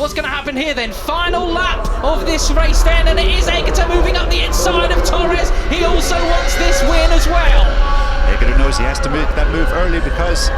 What's going to happen here then? Final lap of this race then, and it is Egerter moving up the inside of Torres. He also wants this win as well. Egerter knows he has to make that move early because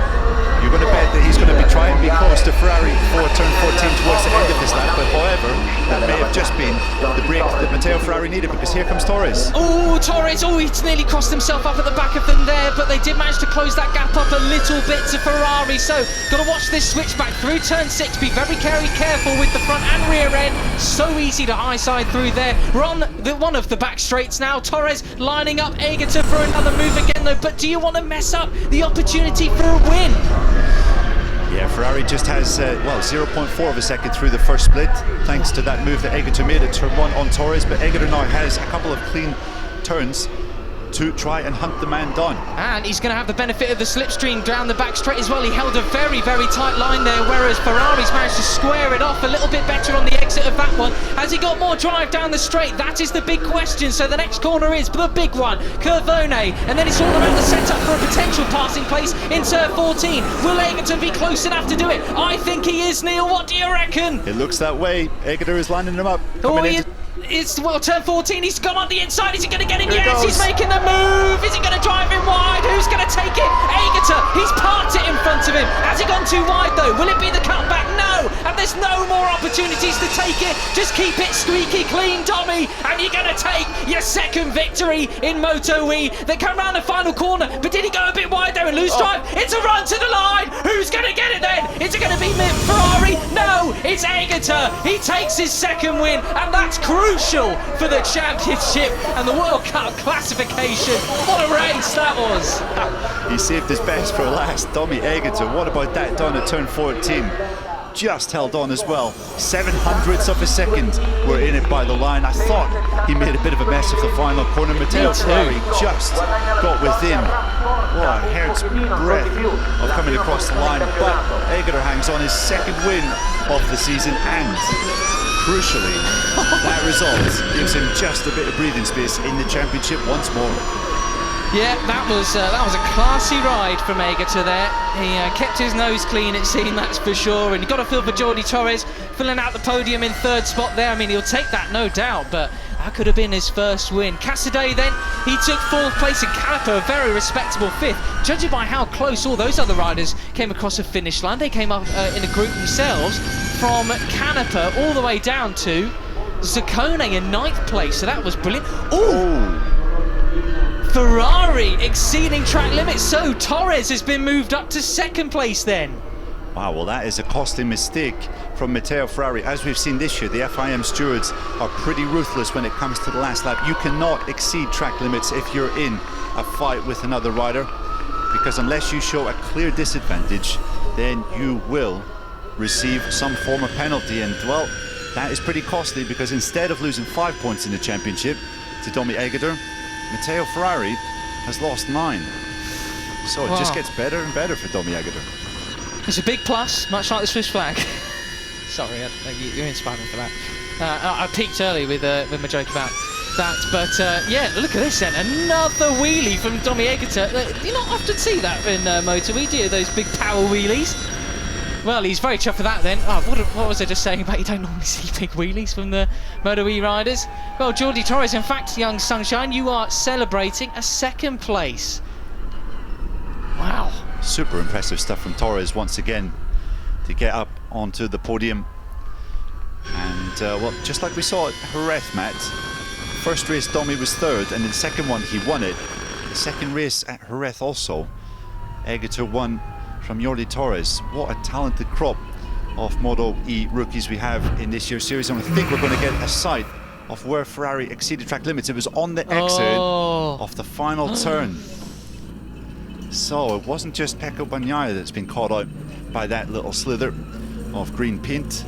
you're going to bet that he's going to be trying to be close to Ferrari for turn 14 towards the end of this lap. But however, that may have just been the break that Matteo Ferrari needed, because here comes Torres. Oh, Torres, he's nearly crossed himself up at the back of them there, but they did manage to close that gap up a little bit to Ferrari. So, got to watch this switch back through turn 6. Be very careful with the front and rear end. So easy to high side through there. We're on one of the back straights now. Torres lining up Egerter for another move again though. But do you want to mess up the opportunity for a win? Yeah, Ferrari just has, 0.4 of a second through the first split, thanks to that move that Egerter made at turn 1 on Torres. But Egerter now has a couple of clean turns to try and hunt the man down. And he's going to have the benefit of the slipstream down the back straight as well. He held a very tight line there, whereas Ferrari's managed to square it off a little bit better on the exit of that one. Has he got more drive down the straight? That is the big question. So the next corner is the big one, Curvone, and then it's all about the setup for a potential passing place in turn 14. Will Egerter be close enough to do it? I think he is, Neil. What do you reckon? It looks that way. Egerter is lining him up. It's turn 14, he's gone on the inside. Is he going to get him? Yes, he's making the move. Is he going to drive him wide? Who's going to take it? Egerter, he's parked it in front of him. Has he gone too wide though? Will it be the cutback? No, and there's no more opportunities to take it. Just keep it squeaky clean, Tommy, and you're going to take your second victory in MotoE. They come around the final corner, but did he go a bit wide there and lose drive? It's a run to the line. Who's going to get it then? Is it going to be Ferrari? No, it's Egerter. He takes his second win, and that's crucial for the championship and the World Cup classification. What a race that was. He saved his best for last. Tommy Egerter, what about that down at turn 14? Just held on as well. 700ths of a second were in it by the line. I thought he made a bit of a mess of the final corner. Matteo Ferrari just got within a hair's breadth of coming across the line, but Egerter hangs on his second win of the season, and crucially, that result gives him just a bit of breathing space in the championship once more. Yeah, that was a classy ride from Egerter there. He kept his nose clean, it seemed, that's for sure. And you've got to feel for Jordi Torres filling out the podium in third spot there. I mean, he'll take that, no doubt, but that could have been his first win. Casadei then, he took fourth place, in Caliper, a very respectable fifth. Judging by how close all those other riders came across the finish line, they came up in a group themselves from Canepa all the way down to Zaccone in ninth place. So that was brilliant. Ooh! Ferrari exceeding track limits, so Torres has been moved up to second place then. Wow, well that is a costly mistake from Matteo Ferrari. As we've seen this year, the FIM stewards are pretty ruthless when it comes to the last lap. You cannot exceed track limits if you're in a fight with another rider, because unless you show a clear disadvantage, then you will receive some form of penalty. And well, that is pretty costly, because instead of losing 5 points in the championship to Tommy Egerter, Matteo Ferrari has lost 9. So it just gets better and better for Tommy Egerter. It's a big plus, much like the Swiss flag. Sorry, you're inspiring me for that. I peaked early with my joke about that, but yeah, look at this then. Another wheelie from Tommy Egerter. You not often see that in MotoE, do you? Those big power wheelies. Well, he's very chuffed for that then. Oh, what was I just saying about you don't normally see big wheelies from the MotoE riders? Well, Jordi Torres, in fact, young sunshine, you are celebrating a second place. Wow. Super impressive stuff from Torres once again to get up onto the podium. And, well, just like we saw at Jerez, Matt, first race Tommy was third, and in the second one he won it. The second race at Jerez also, Egerter won from Jordi Torres. What a talented crop of MotoE rookies we have in this year's series, and I think we're going to get a sight of where Ferrari exceeded track limits. It was on the exit of the final turn. So it wasn't just Pecco Bagnaia that's been caught out by that little slither of green paint.